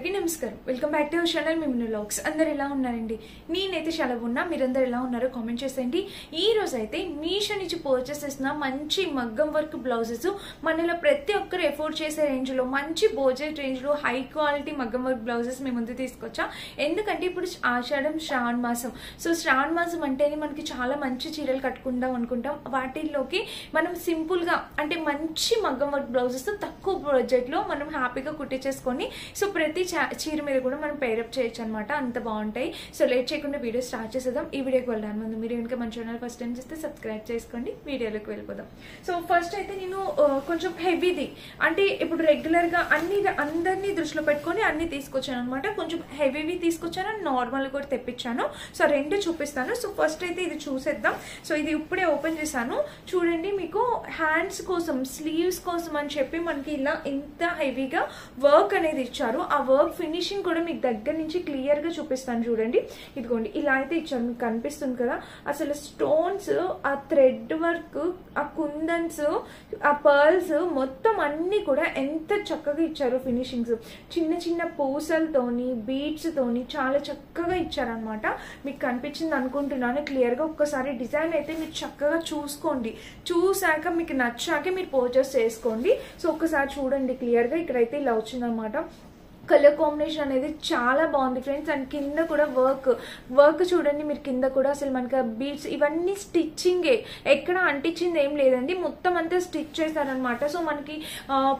అందరికీ నమస్కారం. Welcome back to our channel Mimnu vlogs. అందరు ఎలా ఉన్నారండి? నేనైతే చాలా ఉన్నా. మీరందరూ ఎలా ఉన్నారో కామెంట్ చేసేయండి. ఈ రోజు అయితే మీషో నుంచి పర్చేస్ చేసిన మంచి మగ్గం వర్క్ బ్లౌజెస్ మనలో ప్రతి ఒక్కరు ఎఫోర్డ్ చేసే రేంజ్ లో మంచి బడ్జెట్ రేంజ్ లో హై క్వాలిటీ మగ్గం వర్క్ బ్లౌజెస్ మేము ముందు తీసుకొచ్చా. ఎందుకంటే ఇప్పుడు ఆషాఢం శ్రావణ మాసం. సో శ్రావణ మాసం అంటేనే మనకి చాలా మంచి చీరలు కట్టుకుందాం అనుకుంటాం. వాటిల్లోకి మనం సింపుల్ గా అంటే మంచి మగ్గం వర్క్ బ్లౌజెస్ తక్కువ బడ్జెట్ లో మనం హ్యాపీగా కుట్టించేసుకొని సో ప్రతి చీర మీద కూడా మనం పేరప్ చేయొచ్చు అనమాట. అంత బాగుంటాయి. సో లేట్ చేయకుండా వీడియో స్టార్ట్ చేసేద్దాం. ఈ వీడియోకి వెళ్ళడానికి ముందు మీరు కనుక మన ఛానల్ ఫస్ట్ టైం చేస్తే సబ్స్క్రైబ్ చేసుకోండి. వీడియోలోకి వెళ్ళిపోదాం. సో ఫస్ట్ అయితే నేను కొంచెం హెవీది అంటే ఇప్పుడు రెగ్యులర్ గా అందరినీ దృష్టిలో పెట్టుకొని అన్ని తీసుకొచ్చాను అనమాట. కొంచెం హెవీవి తీసుకొచ్చాను, నార్మల్ కూడా తెప్పించాను. సో రెండు చూపిస్తాను. సో ఫస్ట్ అయితే ఇది చూసేద్దాం. సో ఇది ఇప్పుడే ఓపెన్ చేశాను. చూడండి, మీకు హ్యాండ్స్ కోసం స్లీవ్స్ కోసం అని చెప్పి మనకి ఇలా ఇంత హెవీగా వర్క్ అనేది ఇచ్చారు. ఆ వర్క్ ఫినిషింగ్ కూడా మీకు దగ్గర నుంచి క్లియర్ గా చూపిస్తాను. చూడండి, ఇదిగోండి ఇలా అయితే ఇచ్చారు. మీకు కనిపిస్తుంది కదా, అసలు స్టోన్స్, ఆ థ్రెడ్ వర్క్, ఆ కుందన్స్, ఆ పర్ల్స్ మొత్తం అన్ని కూడా ఎంత చక్కగా ఇచ్చారు. ఫినిషింగ్స్ చిన్న చిన్న పూసలతోని బీడ్స్ తోని చాలా చక్కగా ఇచ్చారనమాట. మీకు కనిపించింది అనుకుంటున్నాను క్లియర్ గా. ఒక్కసారి డిజైన్ అయితే మీరు చక్కగా చూసుకోండి. చూసాక మీకు నచ్చాక మీరు పర్చేస్ చేసుకోండి. సో ఒక్కసారి చూడండి క్లియర్ గా. ఇక్కడైతే ఇలా వచ్చిందనమాట. కలర్ కాంబినేషన్ అనేది చాలా బాగుంది ఫ్రెండ్స్. అండ్ కింద కూడా వర్క్ చూడండి మీరు. కింద కూడా అసలు మనకి బీడ్స్ ఇవన్నీ స్టిచ్చింగే, ఎక్కడ అంటించింది ఏం లేదండి. మొత్తం అంతా స్టిచ్ చేశారనమాట. సో మనకి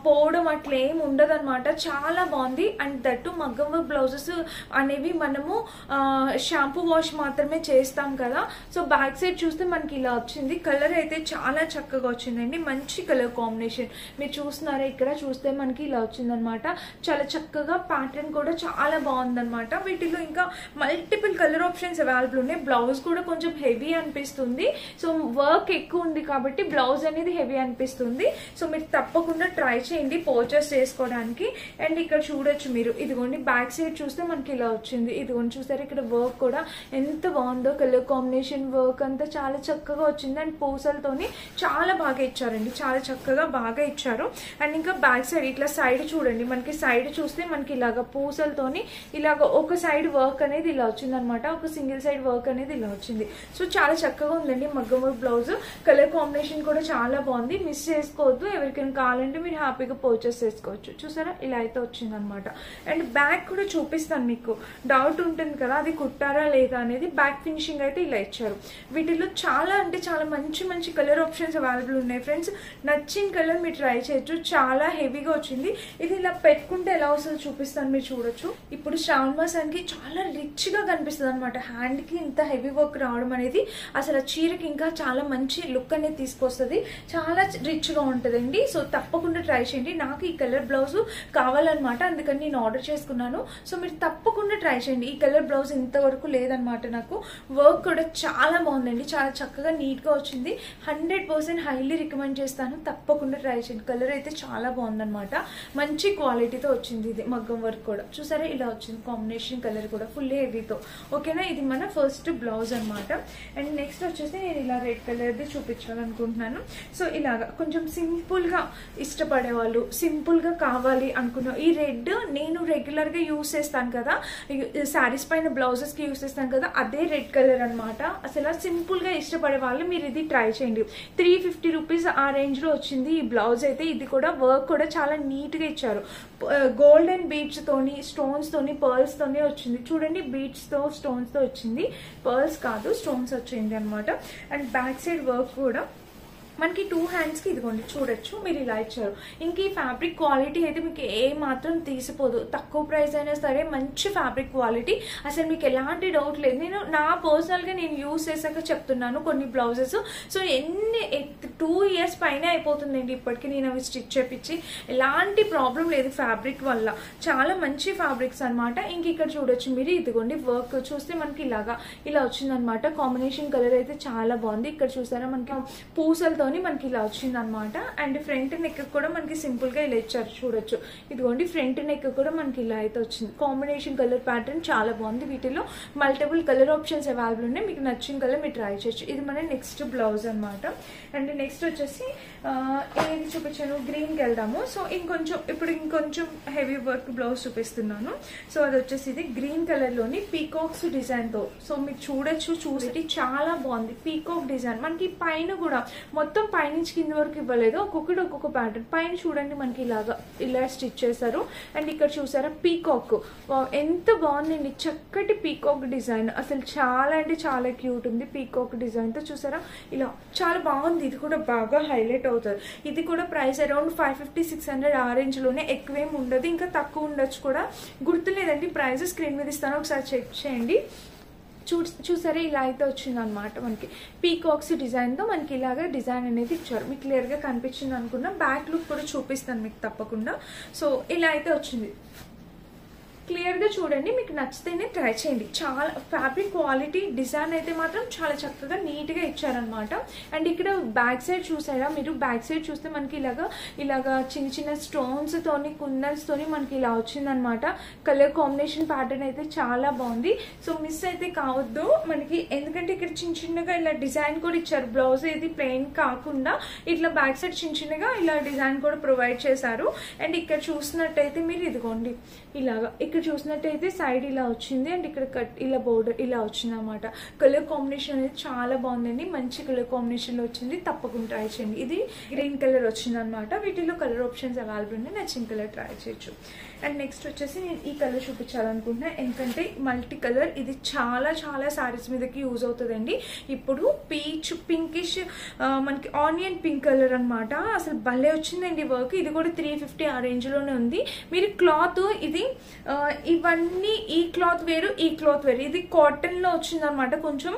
పోవడం అట్లా ఏం ఉండదన్నమాట. చాలా బాగుంది. అండ్ దట్టు మగ్గం వర్క్ బ్లౌజెస్ అనేవి మనము షాంపూ వాష్ మాత్రమే చేస్తాం కదా. సో బ్యాక్ సైడ్ చూస్తే మనకి ఇలా వచ్చింది. కలర్ అయితే చాలా చక్కగా వచ్చిందండి. మంచి కలర్ కాంబినేషన్ మీరు చూస్తున్నారా. ఇక్కడ చూస్తే మనకి ఇలా వచ్చిందనమాట. చాలా చక్కగా ప్యాటర్న్ కూడా చాలా బాగుందన్నమాట. వీటిలో ఇంకా మల్టిపుల్ కలర్ ఆప్షన్స్ అవైలబుల్ ఉన్నాయి. బ్లౌజ్ కూడా కొంచెం హెవీ అనిపిస్తుంది. సో వర్క్ ఎక్కువ ఉంది కాబట్టి బ్లౌజ్ అనేది హెవీ అనిపిస్తుంది. సో మీరు తప్పకుండా ట్రై చేయండి పర్చేస్ చేసుకోవడానికి. అండ్ ఇక్కడ చూడొచ్చు మీరు, ఇదిగోండి బ్యాక్ సైడ్ చూస్తే మనకి ఇలా వచ్చింది. ఇదిగోండి చూసారు, ఇక్కడ వర్క్ కూడా ఎంత బాగుందో. కలర్ కాంబినేషన్ వర్క్ అంతా చాలా చక్కగా వచ్చింది. అండ్ పూసలతోని చాలా బాగా ఇచ్చారండి. చాలా చక్కగా బాగా ఇచ్చారు. అండ్ ఇంకా బ్యాక్ సైడ్ ఇట్లా సైడ్ చూడండి. మనకి సైడ్ చూస్తే మనకి ఇలాగ పూసలతోని ఇలాగ ఒక సైడ్ వర్క్ అనేది ఇలా వచ్చింది అనమాట. ఒక సింగిల్ సైడ్ వర్క్ అనేది ఇలా వచ్చింది. సో చాలా చక్కగా ఉందండి మగ్గం వర్క్ బ్లౌజ్. కలర్ కాంబినేషన్ కూడా చాలా బాగుంది. మిస్ చేసుకోవద్దు. ఎవరికైనా కావాలంటే మీరు హ్యాపీగా పర్చేస్ చేసుకోవచ్చు. చూసారా, ఇలా అయితే వచ్చింది అనమాట. అండ్ బ్యాక్ కూడా చూపిస్తాను. మీకు డౌట్ ఉంటుంది కదా అది కుట్టారా లేదా అనేది. బ్యాక్ ఫినిషింగ్ అయితే ఇలా ఇచ్చారు. వీటిలో చాలా అంటే చాలా మంచి మంచి కలర్ ఆప్షన్స్ అవైలబుల్ ఉన్నాయి ఫ్రెండ్స్. నచ్చిన కలర్ మీరు ట్రై చేయొచ్చు. చాలా హెవీగా వచ్చింది. ఇది ఇలా పెట్టుకుంటే ఎలా వస్తుందో చూపిస్తాను, మీరు చూడొచ్చు. ఇప్పుడు శ్రావణ మాసానికి చాలా రిచ్ గా కనిపిస్తుంది అనమాట. హ్యాండ్ కి ఇంత హెవీ వర్క్ రావడం అనేది అసలు చీరకి ఇంకా చాలా మంచి లుక్ అనేది తీసుకొస్తుంది. చాలా రిచ్ గా ఉంటుందండి. సో తప్పకుండా ట్రై చేయండి. నాకు ఈ కలర్ బ్లౌజ్ కావాలన్నమాట, అందుకని నేను ఆర్డర్ చేసుకున్నాను. సో మీరు తప్పకుండా ట్రై చేయండి. ఈ కలర్ బ్లౌజ్ ఇంతవరకు లేదనమాట. నాకు వర్క్ కూడా చాలా బాగుందండి. చాలా చక్కగా నీట్ గా వచ్చింది. 100% హైలీ రికమెండ్ చేస్తాను. తప్పకుండా ట్రై చేయండి. కలర్ అయితే చాలా బాగుందనమాట. మంచి క్వాలిటీతో వచ్చింది. ఇది మగ్గం వర్క్ కూడా చూసారా, ఇలా వచ్చింది. కాంబినేషన్ కలర్ కూడా ఫుల్ హెవీతో. ఓకేనా, ఇది మన ఫస్ట్ బ్లౌజ్ అనమాట. అండ్ నెక్స్ట్ వచ్చేసి నేను ఇలా రెడ్ కలర్ది చూపించాలనుకుంటున్నాను. సో ఇలాగా కొంచెం సింపుల్ గా ఇష్టపడే వాళ్ళు, సింపుల్ గా కావాలి అనుకున్న ఈ రెడ్ నేను రెగ్యులర్ గా యూస్ చేస్తాను కదా, శారీస్ పైన బ్లౌజెస్ కి యూస్ చేస్తాను కదా, అదే రెడ్ కలర్ అనమాట. అసలు సింపుల్ గా ఇష్టపడే వాళ్ళు మీరు ఇది ట్రై చేయండి. 350 రూపీస్ ఆ రేంజ్ లో వచ్చింది ఈ బ్లౌజ్ అయితే. ఇది కూడా వర్క్ కూడా చాలా నీట్ గా ఇచ్చారు. గోల్డెన్ బీడ్స్ తోని, స్టోన్స్ తోని, పర్ల్స్ తోని వచ్చింది. చూడండి, బీడ్స్ తో స్టోన్స్ తో వచ్చింది, పర్ల్స్ కాదు స్టోన్స్ వచ్చింది అనమాట. అండ్ బ్యాక్ సైడ్ వర్క్ కూడా మనకి 2 హ్యాండ్స్ కి ఇదిగోండి చూడొచ్చు మీరు, ఇలా ఇచ్చారు. ఇంక ఈ ఫ్యాబ్రిక్ క్వాలిటీ అయితే మీకు ఏ మాత్రం తీసిపోదు. తక్కువ ప్రైస్ అయినా సరే మంచి ఫ్యాబ్రిక్ క్వాలిటీ. అసలు మీకు ఎలాంటి డౌట్ లేదు. నేను నా పర్సనల్ గా నేను యూస్ చేశాక చెప్తున్నాను కొన్ని బ్లౌజెస్. సో 2 ఇయర్స్ పైన అయిపోతుందండి ఇప్పటికీ నేను అవి స్టిచ్ చేపించి. ఎలాంటి ప్రాబ్లం లేదు ఫ్యాబ్రిక్ వల్ల. చాలా మంచి ఫ్యాబ్రిక్స్ అనమాట. ఇంక ఇక్కడ చూడొచ్చు మీరు, ఇదిగోండి వర్క్ చూస్తే మనకి ఇలా వచ్చిందనమాట. కాంబినేషన్ కలర్ అయితే చాలా బాగుంది. ఇక్కడ చూసారా మనకి పూసలతో తోని మనకి ఇలా వచ్చింది అనమాట. అండ్ ఫ్రంట్ నెక్ కూడా మనకి సింపుల్ గా ఇలా ఇచ్చారు, చూడొచ్చు. ఇదిగోండి ఫ్రంట్ నెక్ కూడా మనకి ఇలా అయితే వచ్చింది. కాంబినేషన్ కలర్ ప్యాటర్న్ చాలా బాగుంది. వీటిలో మల్టిపుల్ కలర్ ఆప్షన్స్ అవైలబుల్ ఉన్నాయి, మీకు నచ్చిన కలర్ మీరు ట్రై చేయొచ్చు. ఇది మన నెక్స్ట్ బ్లౌజ్ అనమాట. అండ్ నెక్స్ట్ వచ్చేసి ఏది చూపించాను, గ్రీన్ కి వెళ్దాము. సో ఇంకొంచెం హెవీ వర్క్ బ్లౌజ్ చూపిస్తున్నాను. సో అది వచ్చేసి ఇది గ్రీన్ కలర్ లోని పీకాక్స్ డిజైన్ తో. సో మీరు చూడొచ్చు, చూసేటి చాలా బాగుంది. పీకాక్ డిజైన్ మనకి పైన కూడా మొత్తం పైనుంచి కింద వరకు ఇవ్వలేదు, ఒక్కొక్క ప్యాటర్న్. పైన చూడండి మనకి ఇలా స్టిచ్ చేశారు. అండ్ ఇక్కడ చూసారా పీకాక్, ఎంత బాగుందండి, చక్కటి పీకాక్ డిజైన్. అసలు చాలా అంటే చాలా క్యూట్ ఉంది పీకాక్ డిజైన్ తో. చూసారా ఇలా చాలా బాగుంది. ఇది కూడా బాగా హైలైట్ అవుతుంది. ఇది కూడా ప్రైస్ అరౌండ్ 550-600 ఆ రేంజ్ లోనే, ఎక్కువేం ఉండదు, ఇంకా తక్కువ ఉండొచ్చు కూడా, గుర్తులేదండి ప్రైస్ స్క్రీన్ మీద ఇస్తాను, ఒకసారి చెక్ చేయండి. చూసారా ఇలా అయితే వచ్చింది అనమాట. మనకి పీకాక్స్ డిజైన్ తో మనకి ఇలాగా డిజైన్ అనేది ఇచ్చారు. మీకు క్లియర్ గా కనిపించింది అనుకున్నా, బ్యాక్ లుక్ కూడా చూపిస్తాను మీకు తప్పకుండా. సో ఇలా అయితే వచ్చింది, క్లియర్ గా చూడండి, మీకు నచ్చితేనే ట్రై చేయండి. చాలా ఫ్యాబ్రిక్ క్వాలిటీ, డిజైన్ అయితే మాత్రం చాలా చక్కగా నీట్ గా ఇచ్చారనమాట. అండ్ ఇక్కడ బ్యాక్ సైడ్ చూసారా మీరు, బ్యాక్ సైడ్ చూస్తే మనకి ఇలాగా చిన్న స్టోన్స్ తోని, కుందన్స్ తోని మనకి ఇలా వచ్చిందనమాట. కలర్ కాంబినేషన్ ప్యాటర్న్ అయితే చాలా బాగుంది. సో మిస్ అయితే కావద్దు మనకి, ఎందుకంటే ఇక్కడ చిన్నగా ఇలా డిజైన్ కూడా ఇచ్చారు. బ్లౌజ్ ఏది ప్లెయిన్ కాకుండా ఇట్లా బ్యాక్ సైడ్ చిన్నగా ఇలా డిజైన్ కూడా ప్రొవైడ్ చేశారు. అండ్ ఇక్కడ చూసినట్టయితే మీరు ఇదిగోండి ఇలాగా, ఇక్కడ చూసినట్టయితే సైడ్ ఇలా వచ్చింది. అండ్ ఇక్కడ కట్ ఇలా బోర్డర్ ఇలా వచ్చింది అనమాట. కలర్ కాంబినేషన్ అనేది చాలా బాగుందండి, మంచి కలర్ కాంబినేషన్ లో వచ్చింది, తప్పకుండా ట్రై చేయండి. ఇది గ్రీన్ కలర్ వచ్చింది అనమాట. వీటిలో కలర్ ఆప్షన్స్ అవైలబుల్ ఉన్నాయి, నచ్చిన కలర్ ట్రై చేయొచ్చు. అండ్ నెక్స్ట్ వచ్చేసి నేను ఈ కలర్ చూపించాలనుకుంటున్నా, ఎందుకంటే మల్టీ కలర్, ఇది చాలా సారీస్ మీదకి యూజ్ అవుతుందండి. ఇప్పుడు పీచ్ పింకిష్, మనకి ఆనియన్ పింక్ కలర్ అనమాట. అసలు భలే వచ్చిందండి వర్క్. ఇది కూడా 350 ఆ రేంజ్ లోనే ఉంది. మీరు క్లాత్ ఇది ఇవన్నీ, ఈ క్లాత్ వేరు, ఈ క్లాత్ వేరు. ఇది కాటన్ లో వచ్చింది అనమాట. కొంచెం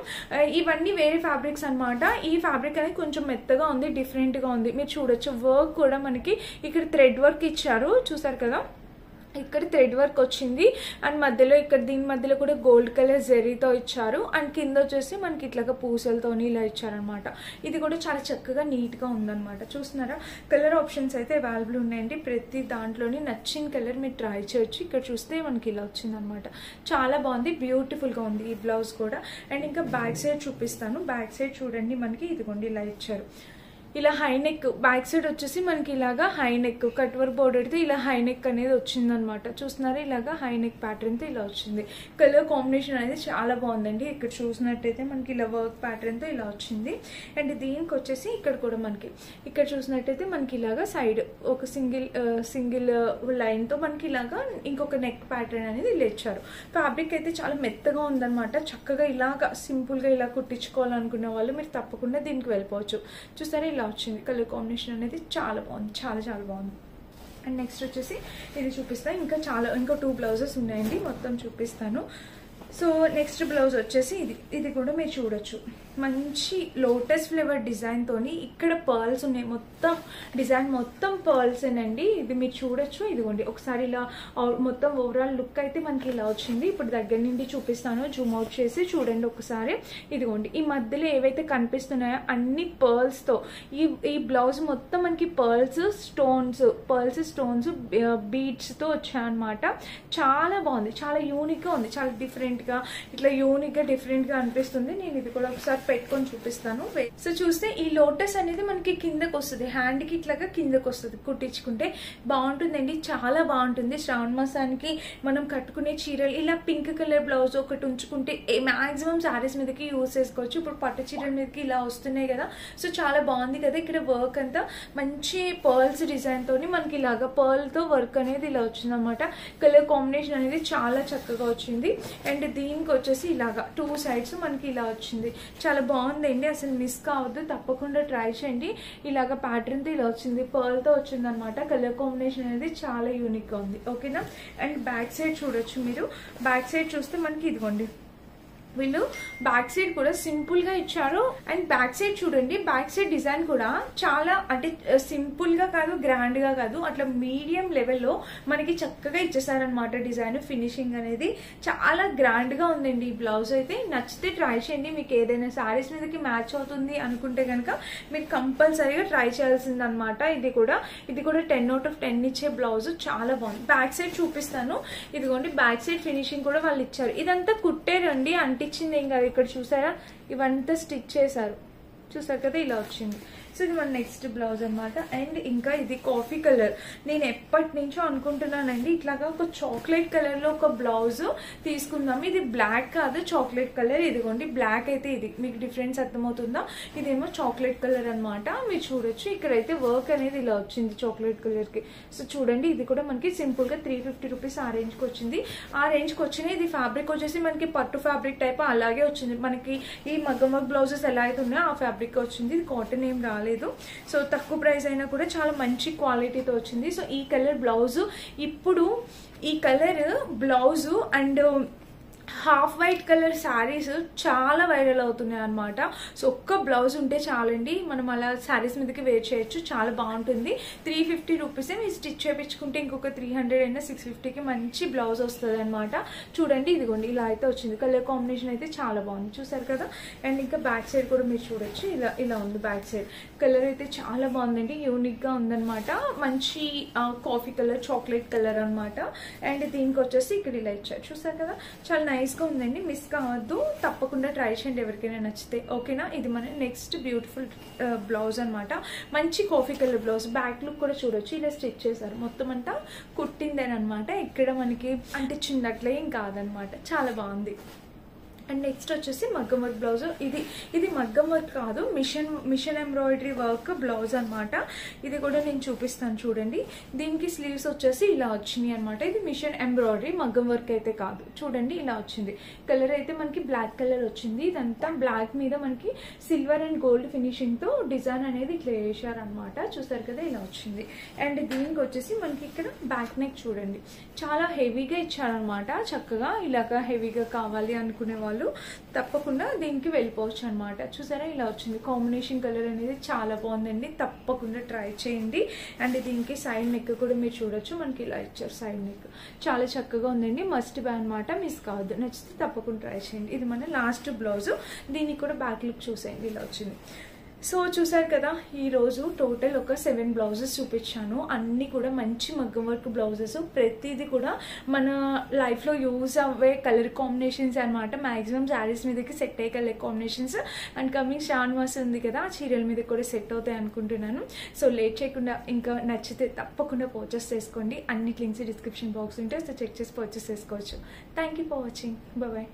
ఇవన్నీ వేరే ఫ్యాబ్రిక్స్ అనమాట. ఈ ఫ్యాబ్రిక్ అనేది కొంచెం మెత్తగా ఉంది, డిఫరెంట్ గా ఉంది. మీరు చూడొచ్చు వర్క్ కూడా మనకి ఇక్కడ థ్రెడ్ వర్క్ ఇచ్చారు, చూసారు కదా, ఇక్కడ థ్రెడ్ వర్క్ వచ్చింది. అండ్ మధ్యలో ఇక్కడ దీని మధ్యలో కూడా గోల్డ్ కలర్ జెరీతో ఇచ్చారు. అండ్ కింద వచ్చేసి మనకి ఇట్లాగా పూసలతో ఇలా ఇచ్చారనమాట. ఇది కూడా చాలా చక్కగా నీట్ గా ఉందన్నమాట. చూస్తున్నారా, కలర్ ఆప్షన్స్ అయితే అవైలబుల్ ఉన్నాయండి. ప్రతి దాంట్లోని నచ్చిన కలర్ మీరు ట్రై చేయొచ్చు. ఇక్కడ చూస్తే మనకి ఇలా వచ్చిందనమాట, చాలా బాగుంది, బ్యూటిఫుల్ గా ఉంది ఈ బ్లౌజ్ కూడా. అండ్ ఇంకా బ్యాక్ సైడ్ చూపిస్తాను. బ్యాక్ సైడ్ చూడండి, మనకి ఇదిగోండి ఇలా ఇచ్చారు. ఇలా హై నెక్, బ్యాక్ సైడ్ వచ్చేసి మనకి ఇలాగా high neck cut work border తో ఇలా హై నెక్ అనేది వచ్చింది అనమాట. చూస్తున్నారా, ఇలాగా హై నెక్ ప్యాటర్న్ తో ఇలా వచ్చింది. కలర్ కాంబినేషన్ అనేది చాలా బాగుందండి. ఇక్కడ చూసినట్టయితే మనకి ఇలా వర్క్ ప్యాటర్న్ తో ఇలా వచ్చింది. అండ్ దీనికి వచ్చేసి ఇక్కడ కూడా మనకి ఇక్కడ చూసినట్టయితే మనకి ఇలాగా సైడ్ ఒక సింగిల్ లైన్ తో మనకి ఇలాగా ఇంకొక నెక్ ప్యాటర్న్ అనేది ఇలా ఇచ్చారు. ఫ్యాబ్రిక్ అయితే చాలా మెత్తగా ఉందన్నమాట. చక్కగా ఇలాగా సింపుల్ గా ఇలా కుట్టించుకోవాలనుకునే వాళ్ళు మీరు తప్పకుండా దీనికి వెళ్ళిపోవచ్చు. చూసారా ఇలా వచ్చింది. కలర్ కాంబినేషన్ అనేది చాలా బాగుంది, చాలా బాగుంది. అండ్ నెక్స్ట్ వచ్చేసి ఇది చూపిస్తాను. ఇంకో 2 బ్లౌజెస్ ఉన్నాయండి, మొత్తం చూపిస్తాను. సో నెక్స్ట్ బ్లౌజ్ వచ్చేసి ఇది కూడా మీరు చూడొచ్చు. మంచి లోటస్ ఫ్లేవర్ డిజైన్ తోని ఇక్కడ పర్ల్స్ ఉన్నాయి. మొత్తం డిజైన్ మొత్తం పర్ల్స్ ఏనండి. ఇది మీరు చూడొచ్చు. ఇదిగోండి ఒకసారి ఇలా మొత్తం ఓవరాల్ లుక్ అయితే మనకి ఇలా వచ్చింది. ఇప్పుడు దగ్గర నుండి చూపిస్తాను, జూమ్ అవుట్ చేసి చూడండి ఒకసారి. ఇదిగోండి ఈ మధ్యలో ఏవైతే కనిపిస్తున్నాయో అన్ని పర్ల్స్ తో ఈ బ్లౌజ్ మొత్తం మనకి పర్ల్స్ స్టోన్స్ బీడ్స్ తో వచ్చాయన్నమాట. చాలా బాగుంది, చాలా యూనిక్ గా ఉంది, చాలా డిఫరెంట్ గా ఇట్లా యూనిక్ గా డిఫరెంట్ గా అనిపిస్తుంది. నేను ఇది కూడా ఒకసారి పెట్టుకొని చూపిస్తాను. సో చూస్తే ఈ లోటస్ అనేది మనకి కిందకు వస్తుంది, హ్యాండ్ కి ఇట్లాగా కిందకు వస్తుంది. కుట్టించుకుంటే బాగుంటుందండి, చాలా బాగుంటుంది. శ్రావణ మాసానికి మనం కట్టుకునే చీరలు ఇలా పింక్ కలర్ బ్లౌజ్ ఒకటి ఉంచుకుంటే మాక్సిమం శారీస్ మీదకి యూజ్ చేసుకోవచ్చు. ఇప్పుడు పట్టు చీరల మీదకి ఇలా వస్తున్నాయి కదా, సో చాలా బాగుంది కదా. ఇక్కడ వర్క్ అంతా మంచి పర్ల్స్ డిజైన్ తోని మనకి ఇలాగా పర్ల్ తో వర్క్ అనేది ఇలా వచ్చింది అనమాట. కలర్ కాంబినేషన్ అనేది చాలా చక్కగా వచ్చింది. అండ్ దీనికి వచ్చేసి ఇలాగా 2 సైడ్స్ మనకి ఇలా వచ్చింది. చాలా బాగుందండి, అసలు మిస్ కావద్దు, తప్పకుండా ట్రై చేయండి. ఇలాగ ప్యాటర్న్ తో ఇలా వచ్చింది, పర్ల్ తో వచ్చింది అనమాట. కలర్ కాంబినేషన్ అనేది చాలా యూనిక్ గా ఉంది, ఓకేనా. అండ్ బ్యాక్ సైడ్ చూడొచ్చు మీరు. బ్యాక్ సైడ్ చూస్తే మనకి ఇదిగోండి వీళ్ళు బ్యాక్ సైడ్ కూడా సింపుల్ గా ఇచ్చారు. అండ్ బ్యాక్ సైడ్ చూడండి, బ్యాక్ సైడ్ డిజైన్ కూడా చాలా అంటే సింపుల్ గా కాదు, గ్రాండ్ గా కాదు, అట్లా మీడియం లెవెల్లో మనకి చక్కగా ఇచ్చేసారనమాట. డిజైన్ ఫినిషింగ్ అనేది చాలా గ్రాండ్ గా ఉందండి. ఈ బ్లౌజ్ అయితే నచ్చితే ట్రై చేయండి. మీకు ఏదైనా శారీస్ మీదకి మ్యాచ్ అవుతుంది అనుకుంటే కనుక మీరు కంపల్సరీగా ట్రై చేయాల్సింది అనమాట. ఇది కూడా 10/10 ఇచ్చే బ్లౌజ్ చాలా బాగుంది. బ్యాక్ సైడ్ చూపిస్తాను. ఇదిగోండి బ్యాక్ సైడ్ ఫినిషింగ్ కూడా వాళ్ళు ఇచ్చారు. ఇదంతా కుట్టేరండి, అంటించింది ఏం కాదు. ఇక్కడ చూసారా, ఇవంతా స్టిచ్ చేశారు, చూసారు కదా, ఇలా వచ్చింది. సో ఇది మన నెక్స్ట్ బ్లౌజ్ అనమాట. అండ్ ఇంకా ఇది కాఫీ కలర్. నేను ఎప్పటి నుంచో అనుకుంటున్నానండి ఇట్లాగా ఒక చాక్లెట్ కలర్ లో ఒక బ్లౌజ్ తీసుకుందాం. ఇది బ్లాక్ కాదు, చాక్లెట్ కలర్. ఇదిగోండి బ్లాక్ అయితే ఇది మీకు డిఫరెన్స్ అర్థమవుతుందా, ఇదేమో చాక్లెట్ కలర్ అనమాట. మీరు చూడొచ్చు ఇక్కడైతే వర్క్ అనేది ఇలా వచ్చింది చాక్లెట్ కలర్ కి. సో చూడండి ఇది కూడా మనకి సింపుల్ గా 350 రూపీస్ ఆ రేంజ్ కి వచ్చింది. ఆ రేంజ్ కి వచ్చినాయి. ఇది ఫ్యాబ్రిక్ వచ్చేసి మనకి పట్టు ఫ్యాబ్రిక్ టైప్ అలాగే వచ్చింది. మనకి ఈ మగ్గం వర్క్ బ్లౌజెస్ ఎలా అయితే ఉన్నాయో ఆ ఫ్యాబ్రిక్ వచ్చింది. ఇది కాటన్ ఏం రాలేదు. సో తక్కువ ప్రైస్ అయినా కూడా చాలా మంచి క్వాలిటీతో వచ్చింది. సో ఈ కలర్ బ్లౌజ్, ఇప్పుడు ఈ colour blouse and half white colour saris చాలా వైరల్ అవుతున్నాయి అనమాట. సో ఒక్క బ్లౌజ్ ఉంటే చాలండి, మనం అలా శారీస్ మీదకి వేర్ చేయొచ్చు, చాలా బాగుంటుంది. 350 రూపీసే. మీరు స్టిచ్ చేయించుకుంటే ఇంకొక 300 అయినా 650కి మంచి బ్లౌజ్ వస్తుంది అనమాట. చూడండి ఇదిగోండి ఇలా అయితే వచ్చింది. కలర్ కాంబినేషన్ అయితే చాలా బాగుంది, చూసారు కదా. అండ్ ఇంకా బ్యాక్ సైడ్ కూడా మీరు చూడొచ్చు, ఇలా ఉంది బ్యాక్ సైడ్. కలర్ అయితే చాలా బాగుందండి, యూనిక్ గా ఉందన్నమాట. మంచి కాఫీ కలర్, చాక్లెట్ కలర్ అనమాట. అండ్ దీనికి వచ్చేసి ఇక్కడ ఇలా ఇచ్చారు, చూసారు కదా, చాలా నైస్ గా ఉందండి. మిస్ కావద్దు, తప్పకుండా ట్రై చేయండి ఎవరికైనా నచ్చితే, ఓకేనా. ఇది మన నెక్స్ట్ బ్యూటిఫుల్ బ్లౌజ్ అనమాట. మంచి coffee colour blouse. Back look కూడా చూడొచ్చు, ఇలా స్టిచ్ చేశారు, మొత్తం అంతా కుట్టిందేనమాట. ఇక్కడ మనకి అంటే చిన్నట్లే ఏం కాదనమాట, చాలా బాగుంది. అండ్ నెక్స్ట్ వచ్చేసి మగ్గం వర్క్ బ్లౌజ్. ఇది మగ్గం వర్క్ కాదు, మిషన్ ఎంబ్రాయిడరీ వర్క్ బ్లౌజ్ అనమాట. ఇది కూడా నేను చూపిస్తాను చూడండి. దీనికి స్లీవ్స్ వచ్చేసి ఇలా వచ్చినాయి అనమాట. ఇది మిషన్ ఎంబ్రాయిడరీ, మగ్గం వర్క్ అయితే కాదు. చూడండి ఇలా వచ్చింది. కలర్ అయితే మనకి బ్లాక్ కలర్ వచ్చింది. ఇదంతా బ్లాక్ మీద మనకి సిల్వర్ అండ్ గోల్డ్ ఫినిషింగ్ తో డిజైన్ అనేది ఇట్లా వేసారనమాట, చూసారు కదా, ఇలా వచ్చింది. అండ్ దీనికి వచ్చేసి మనకి ఇక్కడ బ్యాక్ నెక్ చూడండి, చాలా హెవీగా ఇచ్చారనమాట. చక్కగా ఇలాగా హెవీగా కావాలి అనుకునే వాళ్ళు తప్పకుండా దీనికి వెళ్ళిపోవచ్చు అనమాట. చూసారా ఇలా వచ్చింది. కాంబినేషన్ కలర్ అనేది చాలా బాగుందండి, తప్పకుండా ట్రై చేయండి. అండ్ దీనికి సైడ్ నెక్ కూడా మీరు చూడొచ్చు, మనకి ఇలా ఇచ్చారు సైడ్ నెక్, చాలా చక్కగా ఉందండి. మస్ట్ బై అనమాట, మిస్ కావద్దు. నచ్చితే తప్పకుండా ట్రై చేయండి. ఇది మన లాస్ట్ బ్లౌజ్. దీనికి కూడా బ్యాక్ లుక్ చూసేయండి, ఇలా వచ్చింది. సో చూసారు కదా, ఈరోజు టోటల్ ఒక 7 బ్లౌజెస్ చూపించాను. అన్నీ కూడా మంచి మగ్గం వర్క్ బ్లౌజెస్. ప్రతిదీ కూడా మన లైఫ్లో యూజ్ అవ్వే కలర్ కాంబినేషన్స్ అనమాట. మ్యాక్సిమం శారీస్ మీదకి సెట్ అయ్యే కలర్ కాంబినేషన్స్. అండ్ కమింగ్ శ్రావణమాసం ఉంది కదా, ఆ చీరల మీద కూడా సెట్ అవుతాయి అనుకుంటున్నాను. సో లేట్ చేయకుండా ఇంకా నచ్చితే తప్పకుండా పర్చేస్ చేసుకోండి. అన్ని లింక్స్ డిస్క్రిప్షన్ బాక్స్ ఉంటే సో చెక్ చేసి పర్చేస్ చేసుకోవచ్చు. Thank you for watching. Bye.